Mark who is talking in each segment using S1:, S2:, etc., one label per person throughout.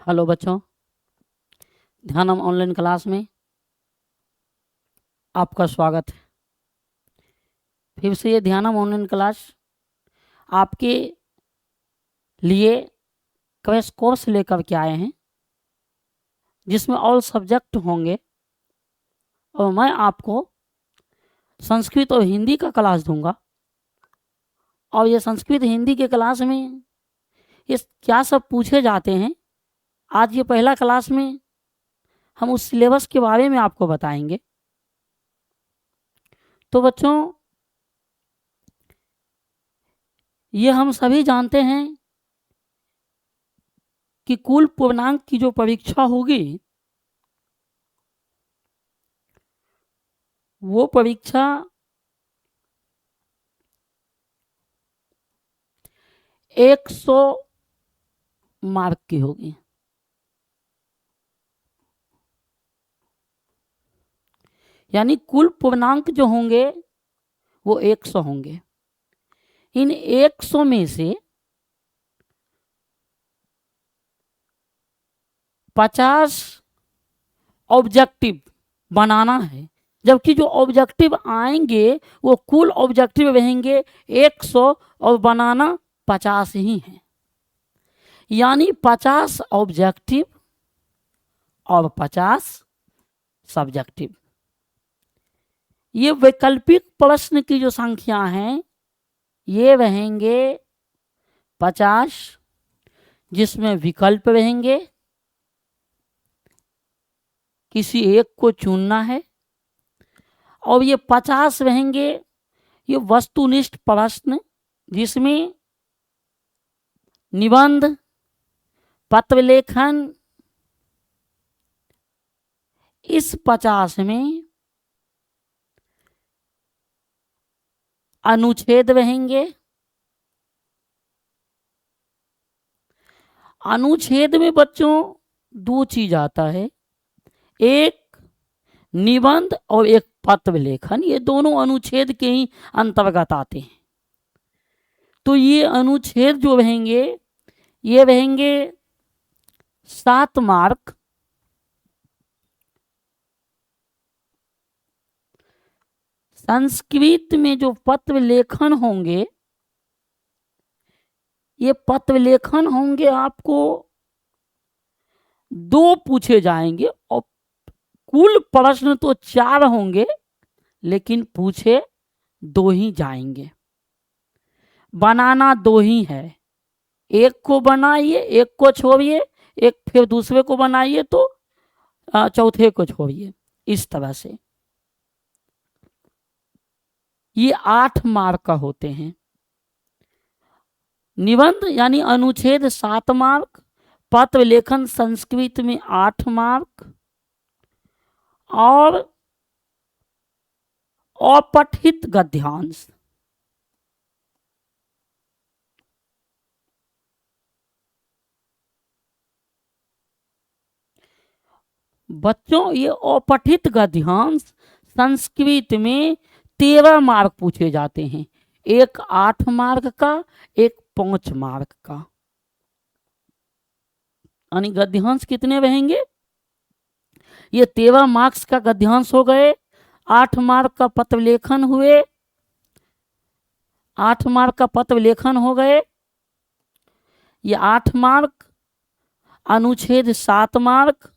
S1: Hello बच्चों, ध्यानम online class में आपका स्वागत है। फिर से ये ध्यानम ऑनलाइन क्लास आपके लिए क्रैश कोर्स लेकर के आए हैं, जिसमें ऑल सब्जेक्ट होंगे और मैं आपको संस्कृत और हिंदी का क्लास दूंगा। और ये संस्कृत हिंदी के क्लास में ये क्या सब पूछे जाते हैं, आज ये पहला क्लास में हम उस सिलेबस के बारे में आपको बताएंगे। तो बच्चों, ये हम सभी जानते हैं कि कुल पूर्णांक की जो परीक्षा होगी वो परीक्षा 100 मार्क की होगी। यानी कुल पूर्णांक जो होंगे वो 100 होंगे। इन 100 में से 50 ऑब्जेक्टिव बनाना है, जबकि जो ऑब्जेक्टिव आएंगे वो कुल ऑब्जेक्टिव रहेंगे 100 और बनाना 50 ही है। यानी 50 ऑब्जेक्टिव और 50 सब्जेक्टिव। ये वैकल्पिक प्रश्न की जो संख्या हैं ये रहेंगे 50, जिसमें विकल्प रहेंगे, किसी एक को चुनना है। और ये 50 रहेंगे ये वस्तुनिष्ठ प्रश्न, जिसमें निबंध, पत्र लेखन, इस 50 में अनुच्छेद रहेंगे। अनुच्छेद में बच्चों दो चीज आता है, एक निबंध और एक पत्र लेखन। ये दोनों अनुच्छेद के ही अंतर्गत आते हैं। तो ये अनुच्छेद जो रहेंगे ये रहेंगे 7 मार्क। संस्कृत में जो पत्र लेखन होंगे ये पत्र लेखन होंगे आपको 2 पूछे जाएंगे, और कुल प्रश्न तो 4 होंगे लेकिन पूछे 2 ही जाएंगे। बनाना 2 ही है, एक को बनाइए, एक को छोड़िए, एक फिर दूसरे को बनाइए, तो चौथे को छोड़िए। इस तरह से ये 8 मार्क का होते हैं। निबंध यानी अनुच्छेद 7 मार्क, पत्र लेखन संस्कृत में 8 मार्क, और अपठित गद्यांश बच्चों, ये अपठित गद्यांश संस्कृत में 13 मार्क पूछे जाते हैं। एक 8 मार्क का, एक 5 मार्क का। यानी गद्यांश कितने रहेंगे? ये 13 मार्क्स का गद्यांश हो गए, 8 मार्क का पत्र लेखन हुए, 8 मार्क का पत्र लेखन हो गए, ये 8 मार्क, अनुच्छेद 7 मार्क,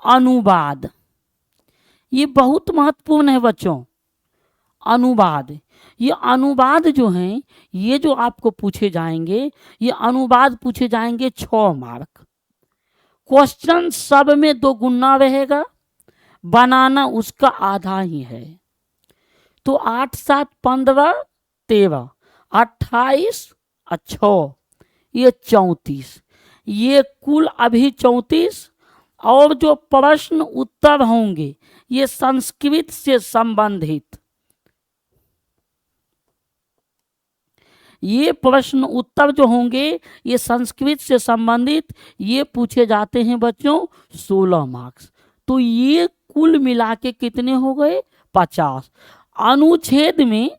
S1: अनुवाद। ये बहुत महत्वपूर्ण है बच्चों, अनुवाद। ये अनुवाद जो हैं ये जो आपको पूछे जाएंगे, ये अनुवाद पूछे जाएंगे 6 मार्क। क्वेश्चन सब में 2 गुना रहेगा, बनाना उसका आधा ही है। तो 8 7 15 13 28 और 6 ये 34। ये कुल अभी 34। और जो प्रश्न उत्तर होंगे ये संस्कृत से संबंधित, ये प्रश्न उत्तर जो होंगे ये संस्कृत से संबंधित ये पूछे जाते हैं बच्चों 16 मार्क्स। तो ये कुल मिला के कितने हो गए? 50। अनुच्छेद में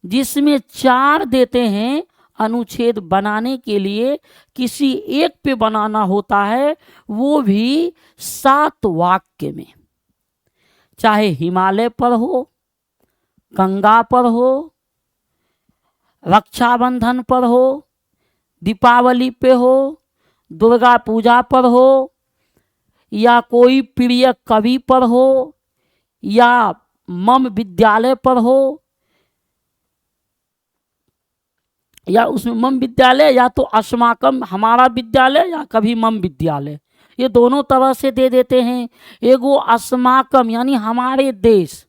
S1: जिसमें 4 देते हैं अनुच्छेद बनाने के लिए किसी एक पे बनाना होता है, वो भी 7 वाक्य में। चाहे हिमालय पर हो, गंगा पर हो, रक्षाबंधन पर हो, दीपावली पे हो, दुर्गा पूजा पर हो, या कोई प्रिय कवि पर हो, या मम विद्यालय पर हो, या उसमें मम विद्यालय या तो अस्माकम हमारा विद्यालय या कभी मम विद्यालय, ये दोनों तरह से दे देते हैं। एगो अस्माकम यानी हमारे देश,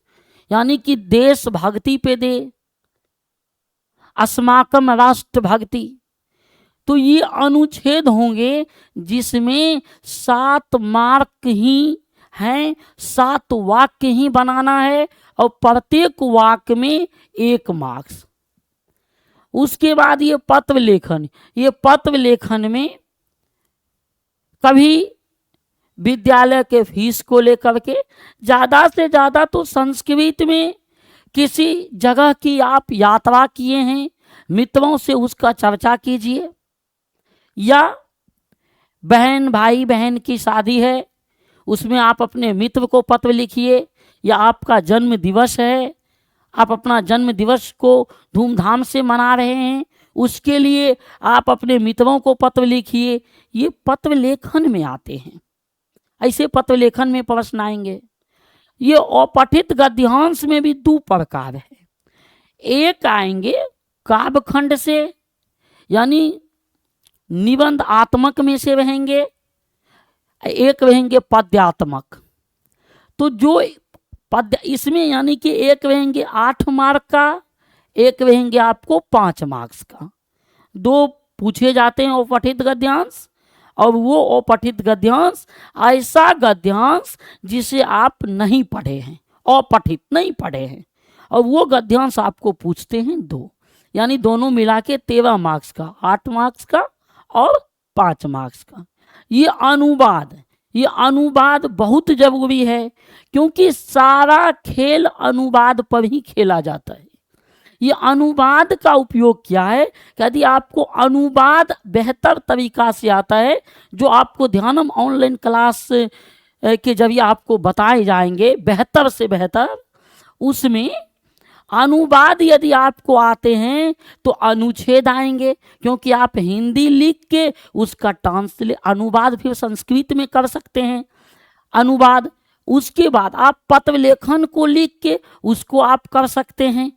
S1: यानी कि देशभक्ति पे दे, अस्माकम राष्ट्रभक्ति। तो ये अनुच्छेद होंगे जिसमें 7 मार्क ही हैं, 7 वाक्य ही बनाना है और प्रत्येक वाक्य में 1 मार्क्स। उसके बाद ये पत्र लेखन, ये पत्र लेखन में कभी विद्यालय के फीस को लेकर के, ज़्यादा से ज़्यादा तो संस्कृत में किसी जगह की आप यात्रा किए हैं, मित्रों से उसका चर्चा कीजिए, या बहन भाई बहन की शादी है उसमें आप अपने मित्र को पत्र लिखिए, या आपका जन्म दिवस है, आप अपना जन्म दिवस को धूमधाम से मना रहे हैं, उसके लिए आप अपने मित्रों को पत्र लिखिए। ये पत्र लेखन में आते हैं। ऐसे पत्र लेखन में प्रश्न आएंगे। ये अपठित गद्यांश में भी 2 प्रकार है। एक आएंगे काव्यखंड से, यानी निबंध आत्मक में से रहेंगे, एक रहेंगे पद्यात्मक। तो जो पद्य इसमें यानी कि एक रहेंगे 8 मार्क का, एक रहेंगे आपको 5 मार्क्स का। 2 पूछे जाते हैं अपठित गद्यांश, और वो अपठित गद्यांश ऐसा गद्यांश जिसे आप नहीं पढ़े हैं, अपठित नहीं पढ़े हैं, और वो गद्यांश आपको पूछते हैं 2, यानी दोनों मिला के 13 मार्क्स का, 8 मार्क्स का और 5 मार्क्स का। ये अनुवाद, ये अनुवाद बहुत जरूरी है, क्योंकि सारा खेल अनुवाद पर ही खेला जाता है। ये अनुवाद का उपयोग क्या है, यदि आपको अनुवाद बेहतर तरीका से आता है, जो आपको ध्यानम ऑनलाइन क्लास के जरिए आपको बताए जाएंगे बेहतर से बेहतर, उसमें अनुवाद यदि आपको आते हैं तो अनुच्छेद आएंगे, क्योंकि आप हिंदी लिख के उसका अनुवाद फिर संस्कृत में कर सकते हैं अनुवाद। उसके बाद आप पत्र लेखन को लिख के उसको आप कर सकते हैं।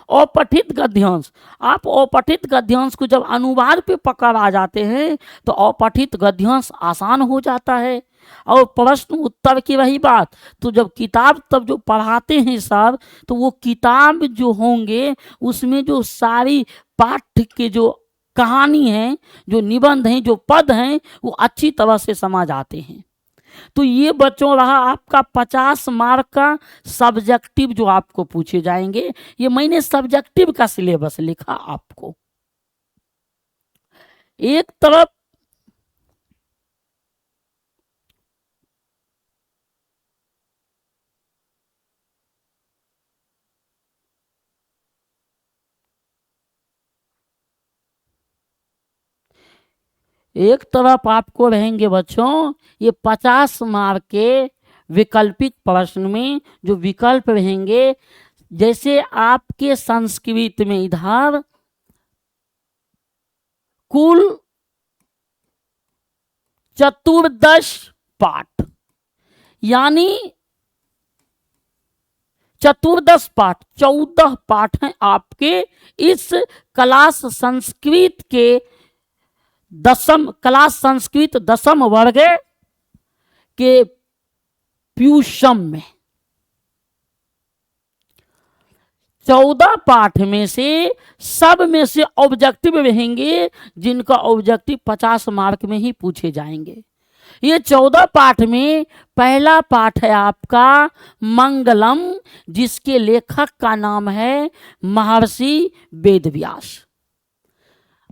S1: अपठित गद्यांश, आप अपठित गद्यांश को जब अनुवाद पे पकड़ आ जाते हैं तो अपठित गद्यांश आसान हो जाता है। और प्रश्न उत्तर की रही बात, तो जब किताब तब जो पढ़ाते हैं सर, तो वो किताब जो होंगे उसमें जो सारी पाठ्य के जो कहानी है, जो निबंध हैं, जो पद हैं, वो अच्छी तरह से समझ आते हैं। तो ये बच्चों रहा आपका 50 मार्क का सब्जेक्टिव जो आपको पूछे जाएंगे। ये मैंने सब्जेक्टिव का सिलेबस लिखा आपको। एक तरफ आपको रहेंगे बच्चों ये 50 मार्क के वैकल्पिक प्रश्न में जो विकल्प रहेंगे, जैसे आपके संस्कृत में इधर कुल 14 पाठ, यानी 14 पाठ, 14 पाठ हैं आपके इस क्लास संस्कृत के क्लास संस्कृत 10वीं वर्ग के प्यूषम में। 14 पाठ में से सब में से ऑब्जेक्टिव रहेंगे, जिनका ऑब्जेक्टिव 50 मार्क में ही पूछे जाएंगे। ये 14 पाठ में पहला पाठ है आपका मंगलम, जिसके लेखक का नाम है महर्षि वेदव्यास।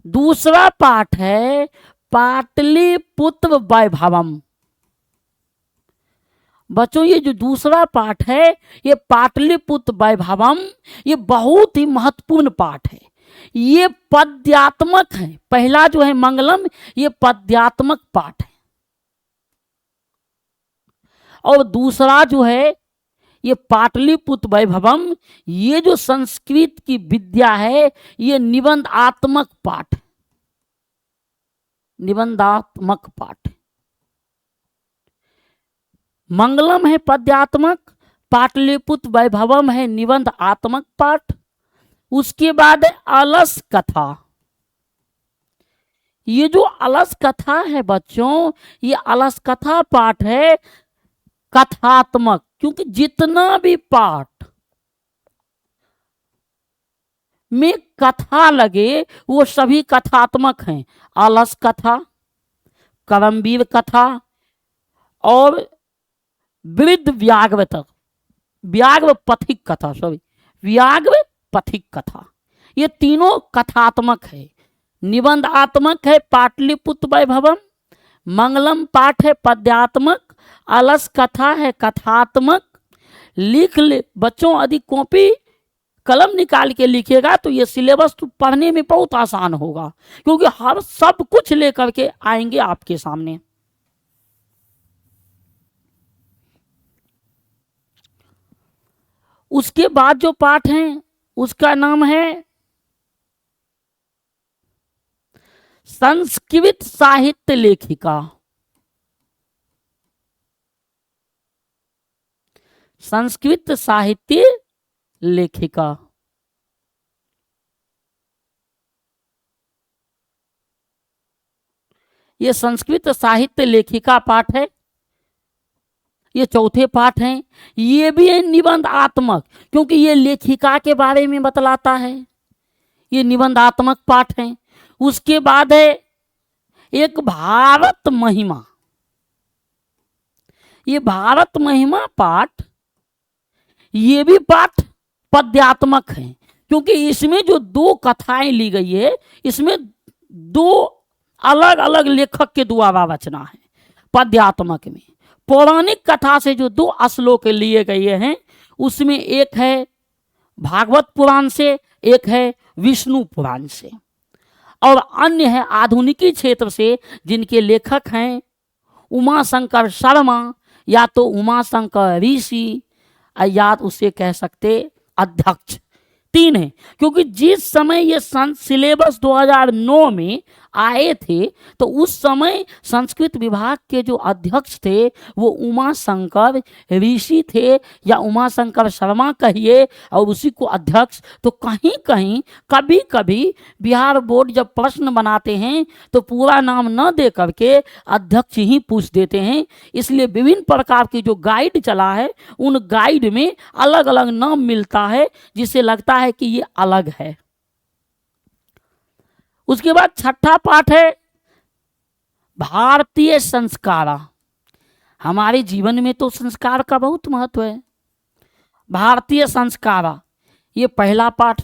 S1: दूसरा पाठ है पाटलिपुत्र वैभवम। बच्चों ये जो दूसरा पाठ है ये पाटलिपुत्र वैभवम, ये बहुत ही महत्वपूर्ण पाठ है। ये पद्यात्मक है। पहला जो है मंगलम, ये पद्यात्मक पाठ है। और दूसरा जो है ये पाटलिपुत्र वैभवम, ये जो संस्कृत की विद्या है ये निबंधात्मक पाठ, निबंधात्मक पाठ। मंगलम है पद्यात्मक, पाटलिपुत्र वैभवम है निबंधात्मक पाठ। उसके बाद है अलस कथा। ये जो अलस कथा है बच्चों, ये अलस कथा पाठ है कथात्मक, क्योंकि जितना भी पाठ में कथा लगे वो सभी कथात्मक हैं। अलस कथा, करमवीर कथा और वृद्ध व्याघ्र तक, व्याघ्र पथिक कथा, सॉरी व्याघ्र पथिक कथा, ये तीनों कथात्मक है। निबंधात्मक है पाटलिपुत्र वैभवम, मंगलम पाठ है पद्यात्मक, अलस कथा है कथात्मक। लिख ले बच्चों, यदि कॉपी कलम निकाल के लिखेगा तो ये सिलेबस तो पढ़ने में बहुत आसान होगा, क्योंकि हर सब कुछ लेकर के आएंगे आपके सामने। उसके बाद जो पाठ है उसका नाम है संस्कृत साहित्य लेखिका। संस्कृत साहित्य लेखिका, ये संस्कृत साहित्य लेखिका पाठ है। ये चौथे पाठ हैं। ये भी है निबंधात्मक, क्योंकि ये लेखिका के बारे में बतलाता है। ये निबंधात्मक पाठ है। उसके बाद है एक भारत महिमा। ये भारत महिमा पाठ, ये भी पाठ पद्यात्मक है, क्योंकि इसमें जो दो कथाएं ली गई है, इसमें दो अलग अलग लेखक के द्वारा रचना है। पद्यात्मक में पौराणिक कथा से जो दो श्लोक लिए गए हैं, उसमें एक है भागवत पुराण से, एक है विष्णु पुराण से, और अन्य है आधुनिकी क्षेत्र से, जिनके लेखक हैं उमा शंकर शर्मा, या तो उमा शंकर ऋषि, या उसे कह सकते अध्यक्ष। तीन है, क्योंकि जिस समय ये सिलेबस 2009 में आए थे तो उस समय संस्कृत विभाग के जो अध्यक्ष थे वो उमा शंकर ऋषि थे, या उमा शंकर शर्मा कहिए, और उसी को अध्यक्ष। तो कहीं कहीं कभी कभी बिहार बोर्ड जब प्रश्न बनाते हैं तो पूरा नाम न दे करके अध्यक्ष ही पूछ देते हैं। इसलिए विभिन्न प्रकार की जो गाइड चला है उन गाइड में अलग अलग नाम मिलता है, जिससे लगता है कि ये अलग है। उसके बाद छठा पाठ है भारतीय संस्कार। हमारे जीवन में तो संस्कार का बहुत महत्व है। भारतीय संस्कार, ये पहला पाठ,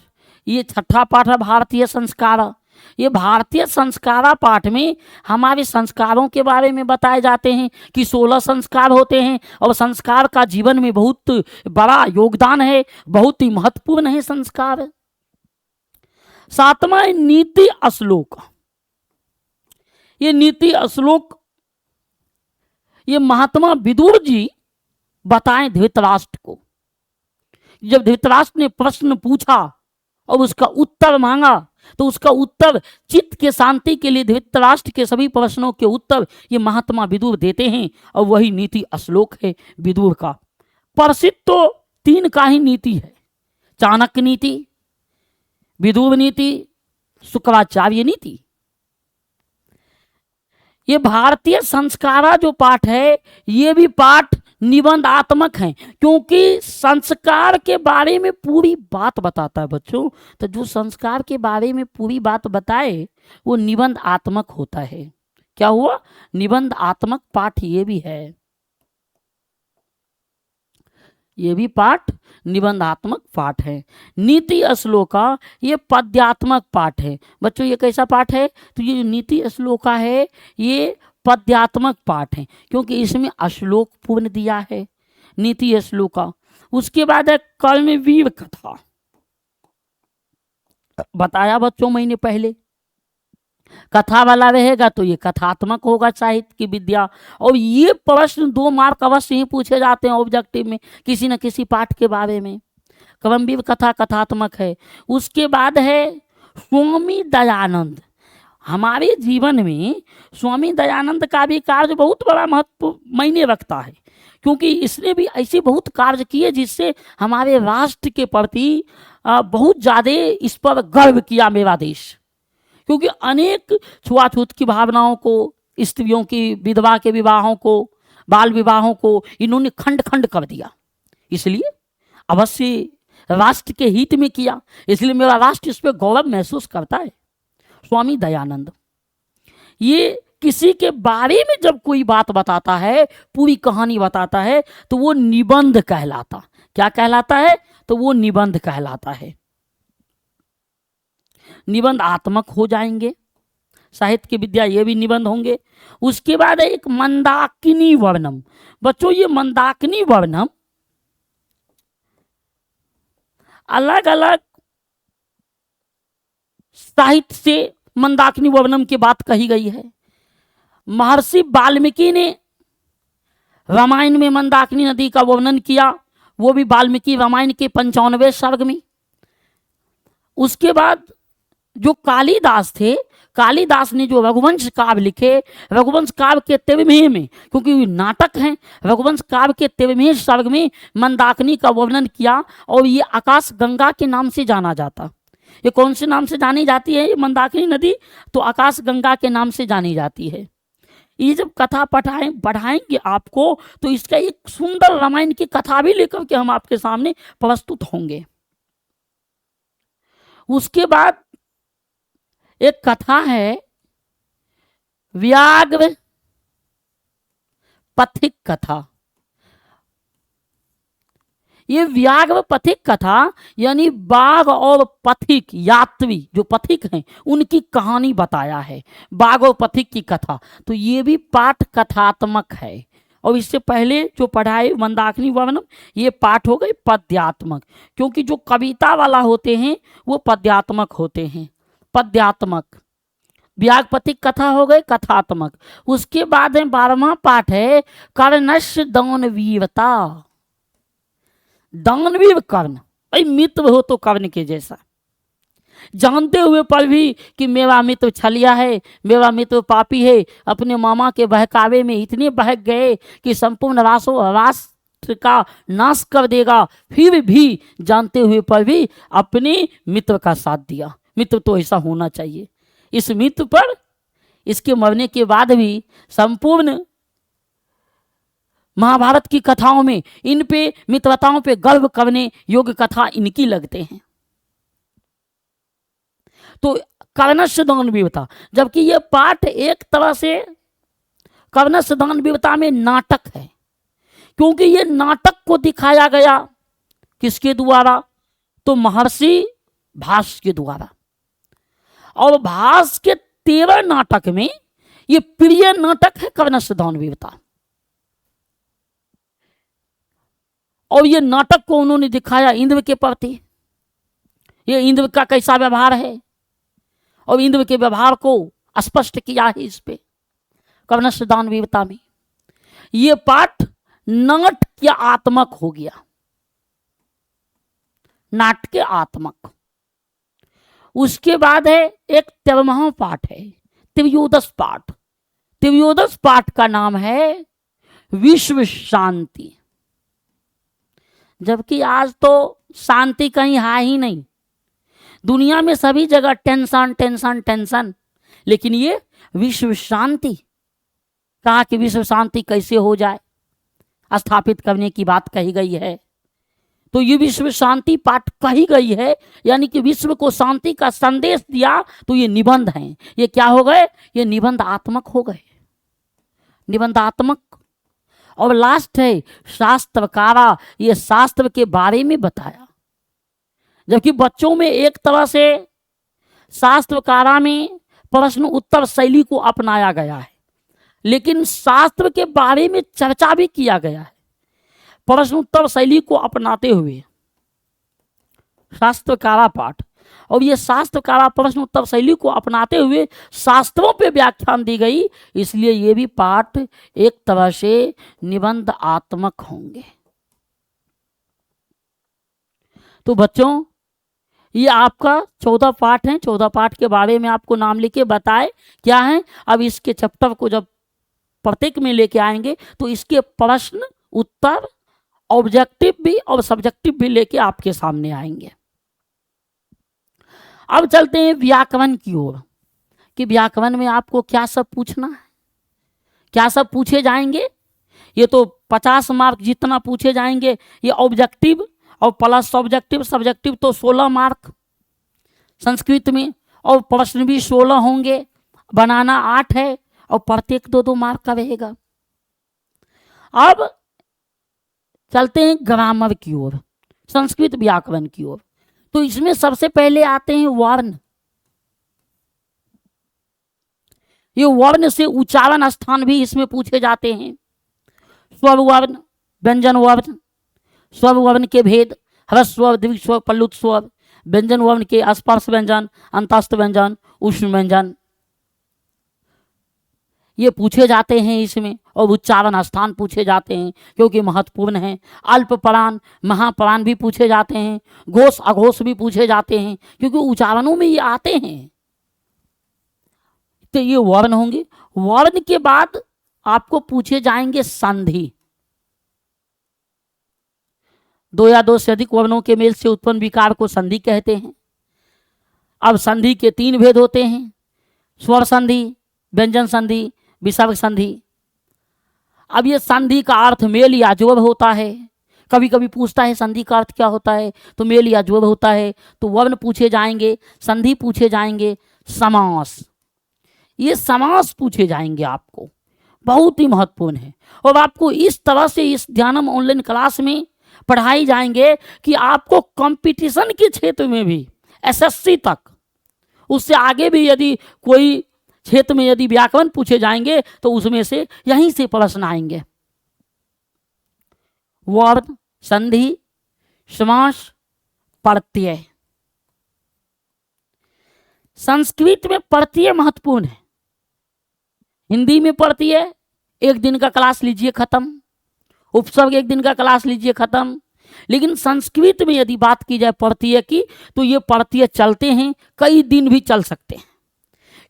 S1: ये छठा पाठ है भारतीय संस्कार। ये भारतीय संस्कार पाठ में हमारे संस्कारों के बारे में बताए जाते हैं कि 16 संस्कार होते हैं, और संस्कार का जीवन में बहुत बड़ा योगदान है, बहुत ही महत्वपूर्ण है संस्कार। सातवां नीति श्लोक। ये नीति श्लोक ये महात्मा विदुर जी बताएं धृतराष्ट्र को। जब धृतराष्ट्र ने प्रश्न पूछा और उसका उत्तर मांगा, तो उसका उत्तर चित्त के शांति के लिए धृतराष्ट्र के सभी प्रश्नों के उत्तर ये महात्मा विदुर देते हैं, और वही नीति श्लोक है विदुर का। प्रसिद्ध तो 3 का ही नीति है, चाणक्य नीति, विदुर नीति, शुक्राचार्य नीति। ये भारतीय संस्कारा जो पाठ है ये भी पाठ निबंधात्मक है, क्योंकि संस्कार के बारे में पूरी बात बताता है बच्चों। तो जो संस्कार के बारे में पूरी बात बताए वो निबंधात्मक होता है। क्या हुआ? निबंधात्मक पाठ ये भी है। ये भी पाठ निबंधात्मक पाठ है। नीति श्लोका ये पद्यात्मक पाठ है। बच्चों ये कैसा पाठ है? तो ये नीति श्लोका है ये पद्यात्मक पाठ है, क्योंकि इसमें श्लोक पूर्ण दिया है नीति श्लोका। उसके बाद है कर्मवीर कथा। बताया बच्चों महीने पहले। कथा वाला रहेगा तो ये कथात्मक होगा साहित्य की विद्या। और ये प्रश्न 2 मार्क अवश्य ही पूछे जाते हैं ऑब्जेक्टिव में किसी न किसी पाठ के बारे में। क्रमवीर कथा कथात्मक है। उसके बाद है स्वामी दयानंद। हमारे जीवन में स्वामी दयानंद का भी कार्य बहुत बड़ा महत्व मायने रखता है, क्योंकि इसने भी ऐसे बहुत कार्य किए जिससे हमारे राष्ट्र के प्रति बहुत ज़्यादा इस पर गर्व किया मेरा देश। क्योंकि अनेक छुआछूत की भावनाओं को, स्त्रियों की विधवा के विवाहों को, बाल विवाहों को इन्होंने खंड खंड कर दिया। इसलिए अवश्य राष्ट्र के हित में किया, इसलिए मेरा राष्ट्र इस पर गौरव महसूस करता है। स्वामी दयानंद ये किसी के बारे में जब कोई बात बताता है, पूरी कहानी बताता है, तो वो निबंध कहलाता। क्या कहलाता है? तो वो निबंध कहलाता है। निबंध आत्मक हो जाएंगे, साहित्य की विद्या ये भी निबंध होंगे। उसके बाद है एक मंदाकिनी वर्णम। बच्चों ये मंदाकिनी वर्णम अलग अलग साहित्य से मंदाकिनी वर्णम की बात कही गई है। महर्षि वाल्मीकि ने रामायण में मंदाकिनी नदी का वर्णन किया, वो भी वाल्मीकि रामायण के 95वें सर्ग में। उसके बाद जो कालिदास थे, कालिदास ने जो रघुवंश काव्य लिखे, रघुवंश काव्य के 13वें में, क्योंकि नाटक हैं, रघुवंश काव्य के 13वें सर्ग में मंदाकिनी का वर्णन किया। और ये आकाश गंगा के नाम से जाना जाता। ये कौन से नाम से जानी जाती है? ये मंदाकिनी नदी तो आकाश गंगा के नाम से जानी जाती है। ये जब कथा बढ़ाएंगे आपको, तो इसका एक सुंदर रामायण की कथा भी लेकर के हम आपके सामने प्रस्तुत होंगे। उसके बाद एक कथा है व्याघ्र पथिक कथा। ये व्याघ्र पथिक कथा यानी बाघ और पथिक यात्री जो पथिक हैं उनकी कहानी बताया है, बाघ और पथिक की कथा। तो ये भी पाठ कथात्मक है। और इससे पहले जो पढ़ाए मंदाकिनी वर्णम, ये पाठ हो गए पद्यात्मक, क्योंकि जो कविता वाला होते हैं वो पद्यात्मक होते हैं। पद्यात्मक व्याघ्र पथिक कथा हो गए कथात्मक। उसके बाद है 12वां पाठ है कर्णस्य दानवीरता। दानवीर कर्ण, भाई मित्र हो तो कर्ण के जैसा, जानते हुए पर भी कि मेरा मित्र छलिया है, मेरा मित्र पापी है, अपने मामा के बहकावे में इतने बहक गए कि संपूर्ण राष्ट्र का नाश कर देगा, फिर भी जानते हुए पर भी अपने मित्र का साथ दिया। मित्र तो ऐसा होना चाहिए। इस मित्र पर इसके मरने के बाद भी संपूर्ण महाभारत की कथाओं में इन पे मित्रताओं पे गर्व करने योग्य कथा इनकी लगते हैं। तो कर्णस्य दानवीरता, जबकि ये पाठ एक तरह से कर्णस्य दानवीरता में नाटक है, क्योंकि ये नाटक को दिखाया गया किसके द्वारा? तो महर्षि भास के द्वारा। और भास के 13 नाटक में ये प्रिय नाटक है कर्णस्य दानवीरता। और ये नाटक को उन्होंने दिखाया इंद्र के प्रति, ये इंद्र का कैसा व्यवहार है, और इंद्र के व्यवहार को स्पष्ट किया है इस पे कर्णस्य दानवीरता में। ये पाठ नाट्य आत्मक हो गया, नाट्य आत्मक। उसके बाद है एक 13वां पाठ है त्रियोदश पाठ। त्रियोदश पाठ का नाम है विश्व शांति। जबकि आज तो शांति कहीं है ही नहीं, दुनिया में सभी जगह टेंशन टेंशन टेंशन, लेकिन ये विश्व शांति, कहा कि विश्व शांति कैसे हो जाए, स्थापित करने की बात कही गई है। तो ये विश्व शांति पाठ कही गई है, यानी कि विश्व को शांति का संदेश दिया। तो ये निबंध हैं। ये क्या हो गए? ये निबंधात्मक हो गए, निबंधात्मक। और लास्ट है शास्त्रकारा, ये शास्त्र के बारे में बताया। जबकि बच्चों में एक तरह से शास्त्रकारा में प्रश्न उत्तर शैली को अपनाया गया है, लेकिन शास्त्र के बारे में चर्चा भी किया गया है प्रश्न उत्तर शैली को अपनाते हुए, शास्त्रकारा पाठ। और ये शास्त्रकारा प्रश्न उत्तर शैली को अपनाते हुए शास्त्रों पे व्याख्यान दी गई, इसलिए ये भी पाठ एक तरह से निबंध आत्मक होंगे। तो बच्चों, ये आपका 14 पाठ है। 14 पाठ के बारे में आपको नाम लिखे बताए क्या है। अब इसके चैप्टर को जब प्रत्येक में लेके आएंगे तो इसके प्रश्न उत्तर ऑब्जेक्टिव भी और सब्जेक्टिव भी लेके आपके सामने आएंगे। अब चलते हैं व्याकरण की ओर कि व्याकरण में आपको क्या सब पूछना है, क्या सब पूछे जाएंगे। ये तो 50 मार्क जितना पूछे जाएंगे ये ऑब्जेक्टिव और प्लस सब्जेक्टिव। सब्जेक्टिव तो 16 मार्क संस्कृत में, और प्रश्न भी 16 होंगे, बनाना 8 है और प्रत्येक 2-2 मार्क का रहेगा। अब चलते हैं ग्रामर की ओर, संस्कृत व्याकरण की ओर। तो इसमें सबसे पहले आते हैं वर्ण। ये वर्ण से उच्चारण स्थान भी इसमें पूछे जाते हैं। स्वर वर्ण, व्यंजन वर्ण, स्वर वर्ण के भेद, ह्रस्व स्वर, दीर्घ स्वर, प्लुत स्वर, व्यंजन वर्ण के स्पर्श व्यंजन, अंतस्थ व्यंजन, उष्ण व्यंजन, ये पूछे जाते हैं इसमें। और उच्चारण स्थान पूछे जाते हैं क्योंकि महत्वपूर्ण है। अल्प प्राण, महाप्राण भी पूछे जाते हैं। घोष अघोष भी पूछे जाते हैं क्योंकि उच्चारणों में ये आते हैं। तो ये वर्ण होंगे। वर्ण के बाद आपको पूछे जाएंगे संधि। 2 या 2 से अधिक वर्णों के मेल से उत्पन्न विकार को संधि कहते हैं। अब संधि के 3 भेद होते हैं, स्वर संधि, व्यंजन संधि, विसर्ग संधि। अब ये संधि का अर्थ मेल या जोड़ होता है। कभी कभी पूछता है संधि का अर्थ क्या होता है, तो मेल या जोड़ होता है। तो वर्ण पूछे जाएंगे, संधि पूछे जाएंगे, समास, ये समास पूछे जाएंगे आपको, बहुत ही महत्वपूर्ण है। और आपको इस तरह से इस ध्यानम ऑनलाइन क्लास में पढ़ाई जाएंगे कि आपको कंपटीशन के क्षेत्र में भी एसएससी तक, उससे आगे भी यदि कोई क्षेत्र में यदि व्याकरण पूछे जाएंगे तो उसमें से यहीं से प्रश्न आएंगे। वर्ण, संधि, समास, प्रत्यय। संस्कृत में प्रत्यय महत्वपूर्ण है। हिंदी में प्रत्यय 1 दिन का क्लास लीजिए खत्म, उपसर्ग 1 दिन का क्लास लीजिए खत्म। लेकिन संस्कृत में यदि बात की जाए प्रत्यय की तो ये प्रत्यय चलते हैं, कई दिन भी चल सकते हैं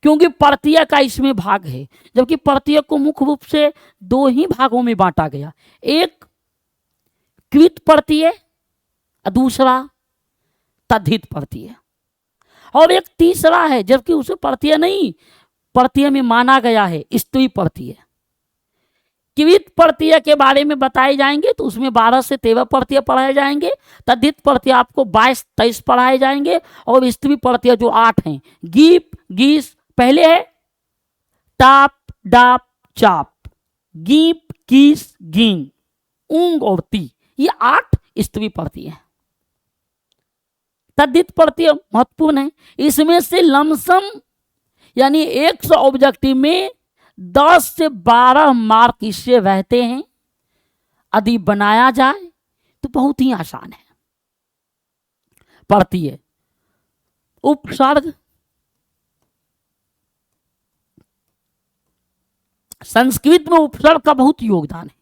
S1: क्योंकि प्रत्यय का इसमें भाग है। जबकि प्रत्यय को मुख्य रूप से 2 ही भागों में बांटा गया, एक कृत प्रत्यय, दूसरा तद्धित प्रत्यय, और एक तीसरा है जबकि उसे प्रत्यय नहीं, प्रत्यय में माना गया है, स्त्री प्रत्यय। कृत प्रत्यय के बारे में बताए जाएंगे तो उसमें 12 से 13 प्रत्यय पढ़ाए जाएंगे। तद्धित प्रत्यय आपको 22-23 पढ़ाए जाएंगे। और स्त्री प्रत्यय जो 8 हैं, गीप, गीस, पहले है टाप, डाप, चाप, गीप, कीस, गीन, ऊंग और ती, ये 8 स्त्री प्रत्यय हैं। तद्धित प्रत्यय महत्वपूर्ण है। इसमें से लमसम यानी 100 ऑब्जेक्टिव में 10 से 12 मार्क इससे रहते हैं। यदि बनाया जाए तो बहुत ही आसान है। प्रत्यय, उपसर्ग, संस्कृत में उपसर्ग का बहुत योगदान है।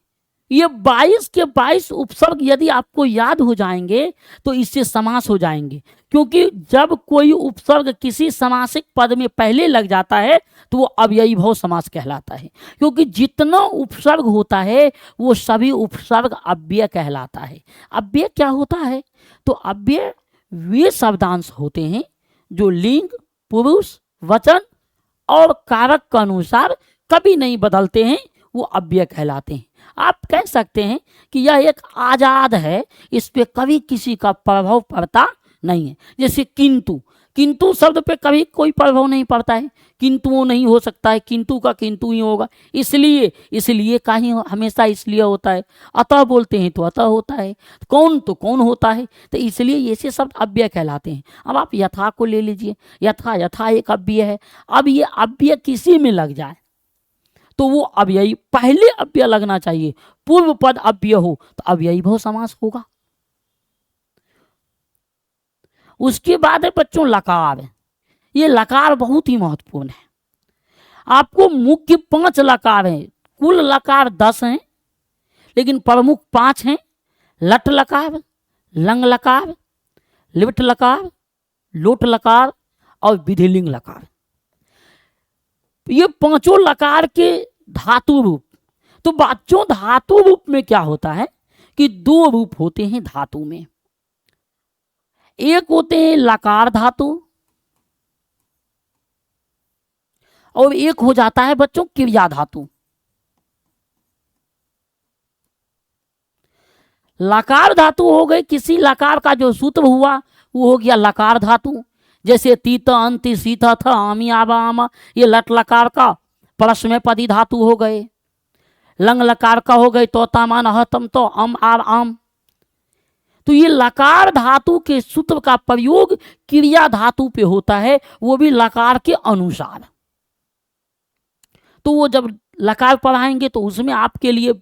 S1: ये 22 के 22 उपसर्ग यदि आपको याद हो जाएंगे तो इससे समास हो जाएंगे। क्योंकि जब कोई उपसर्ग किसी समासिक पद में पहले लग जाता है तो वो अव्ययीभाव समास कहलाता है। क्योंकि जितना उपसर्ग होता है वो सभी उपसर्ग अव्यय कहलाता है। अव्यय क्या होता है, तो अव्यय वे शब्दांश होते हैं जो लिंग, पुरुष, वचन और कारक के अनुसार कभी नहीं बदलते हैं, वो अव्यय कहलाते हैं। आप कह सकते हैं कि यह एक आजाद है, इस पे कभी किसी का प्रभाव पड़ता नहीं है। जैसे किंतु, किंतु शब्द पे कभी कोई प्रभाव नहीं पड़ता है, किंतु वो नहीं हो सकता है, किंतु का किंतु ही होगा। इसलिए का ही हमेशा इसलिए होता है। अतः बोलते हैं तो अतः होता है, कौन तो कौन होता है। तो इसलिए ऐसे शब्द अव्यय कहलाते हैं। अब आप यथा को ले लीजिए, यथा, यथा एक अव्यय है। अब ये अव्यय किसी में लग जाए तो वो अव्ययी, पहले अव्यय लगना चाहिए, पूर्व पद अव्यय हो तो अव्ययीभाव समास होगा। उसके बाद है बच्चों लकार। ये लकार बहुत ही महत्वपूर्ण है। आपको मुख्य 5 लकार हैं, कुल लकार 10 हैं, लेकिन प्रमुख 5 हैं। लट लकार, लंग लकार, लिट लकार, लोट लकार और विधिलिंग लकार। ये 5 लकार के धातु रूप। तो बच्चों धातु रूप में क्या होता है कि 2 रूप होते हैं धातु में। एक होते हैं लकार धातु और एक हो जाता है बच्चों क्रिया धातु। लकार धातु हो गई, किसी लकार का जो सूत्र हुआ वो हो गया लकार धातु। जैसे तीत अंति सीता था आमी आबा आमा, ये लट लकार का परस में पदी धातु हो गए। लंग लकार का हो गए तोता मान हतम तो अम आर आम। तो ये लकार धातु के सूत्र का प्रयोग क्रिया धातु पे होता है, वो भी लकार के अनुसार। तो वो जब लकार पढ़ाएंगे तो उसमें आपके लिए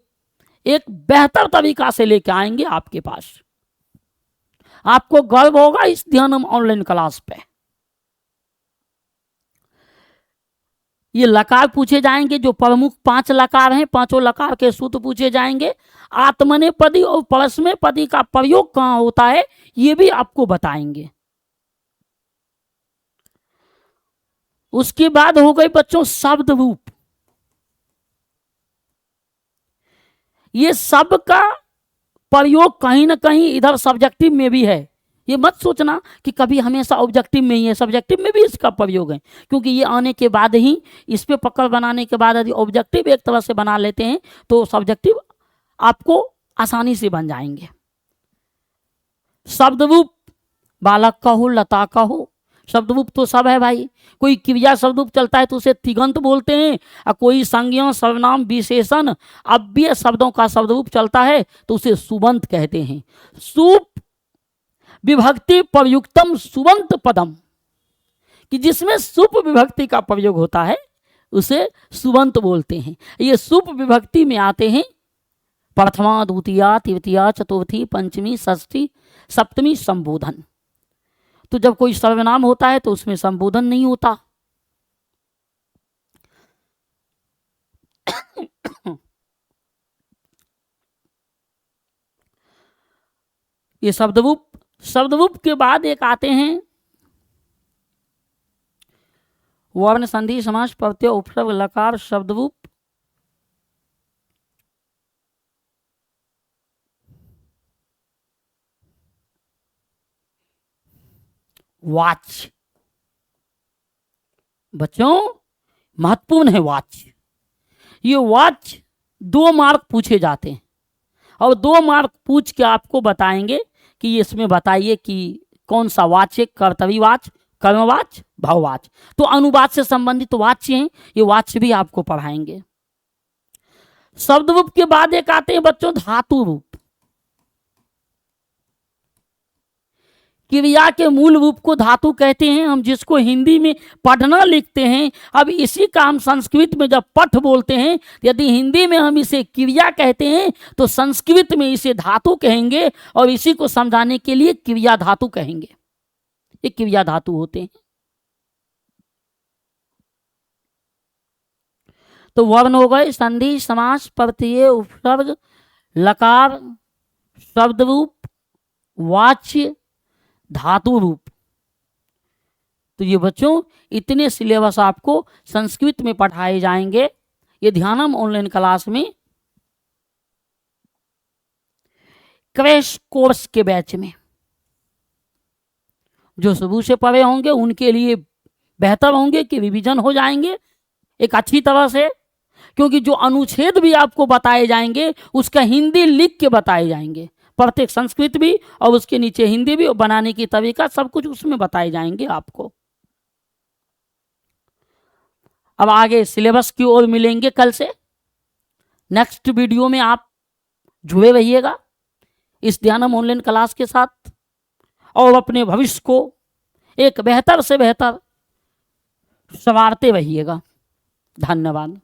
S1: एक बेहतर तरीका से लेके आएंगे आपके पास। आपको गर्व होगा इस ध्यानम ऑनलाइन क्लास पे। ये लकार पूछे जाएंगे, जो प्रमुख 5 लकार हैं, 5 लकार के सूत्र पूछे जाएंगे। आत्मनेपदी और परस्मैपदी का प्रयोग कहाँ होता है ये भी आपको बताएंगे। उसके बाद हो गए बच्चों शब्द रूप। ये सब का प्रयोग कहीं ना कहीं इधर सब्जेक्टिव में भी है। ये मत सोचना कि कभी हमेशा ऑब्जेक्टिव में ही है, सब्जेक्टिव में भी इसका प्रयोग है। क्योंकि ये आने के बाद ही, इस पे पकड़ बनाने के बाद यदि ऑब्जेक्टिव एक तरह से बना लेते हैं तो सब्जेक्टिव आपको आसानी से बन जाएंगे। शब्द रूप बालक का हो, लता का हो, शब्द रूप तो सब है भाई। कोई क्रिया शब्द रूप चलता है तो उसे तिगंत बोलते हैं, और कोई संज्ञा सर्वनाम विशेषण अव्यय शब्दों का शब्द रूप चलता है तो उसे सुबंत कहते हैं। सुप विभक्ति प्रयुक्तम सुबंत पदम, कि जिसमें सुप विभक्ति का प्रयोग होता है उसे सुबंत बोलते हैं। ये सुप विभक्ति में आते हैं प्रथमा द्वितीया तृतीया चतुर्थी पंचमी षष्ठी सप्तमी संबोधन। तो जब कोई सर्वनाम होता है तो उसमें संबोधन नहीं होता। ये शब्दरूप। शब्दरूप के बाद एक आते हैं वर्ण संधि समास प्रत्यय उपसर्ग लकार शब्दरूप। वाच्य। बच्चों महत्वपूर्ण है वाच्य। ये वाच्य 2 मार्क पूछे जाते हैं और 2 मार्क पूछ के आपको बताएंगे कि इसमें बताइए कि कौन सा वाच्य, कर्तव्यवाच्य, कर्मवाच्य, भाववाच्य। तो अनुवाद से संबंधित वाच्य हैं, ये वाच्य भी आपको पढ़ाएंगे। शब्द रूप के बाद एक आते हैं बच्चों धातु रूप। क्रिया के मूल रूप को धातु कहते हैं, हम जिसको हिंदी में पढ़ना लिखते हैं। अब इसी का हम संस्कृत में जब पठ बोलते हैं, यदि हिंदी में हम इसे क्रिया कहते हैं तो संस्कृत में इसे धातु कहेंगे और इसी को समझाने के लिए क्रिया धातु कहेंगे। ये क्रिया धातु होते हैं। तो वर्ण हो गए संधि समास प्रत्यय उपसर्ग लकार शब्द रूप वाच्य धातु रूप। तो ये बच्चों इतने सिलेबस आपको संस्कृत में पढ़ाए जाएंगे ये ध्यानम ऑनलाइन क्लास में क्रैश कोर्स के बैच में। जो शुरू से पढ़े होंगे उनके लिए बेहतर होंगे कि रिवीजन हो जाएंगे एक अच्छी तरह से, क्योंकि जो अनुच्छेद भी आपको बताए जाएंगे उसका हिंदी लिख के बताए जाएंगे। प्रत्येक संस्कृत भी और उसके नीचे हिंदी भी, और बनाने की तरीका सब कुछ उसमें बताए जाएंगे आपको। अब आगे सिलेबस की ओर मिलेंगे कल से। नेक्स्ट वीडियो में आप जुड़े रहिएगा इस ध्यानम ऑनलाइन क्लास के साथ और अपने भविष्य को एक बेहतर से बेहतर संवारते रहिएगा। धन्यवाद।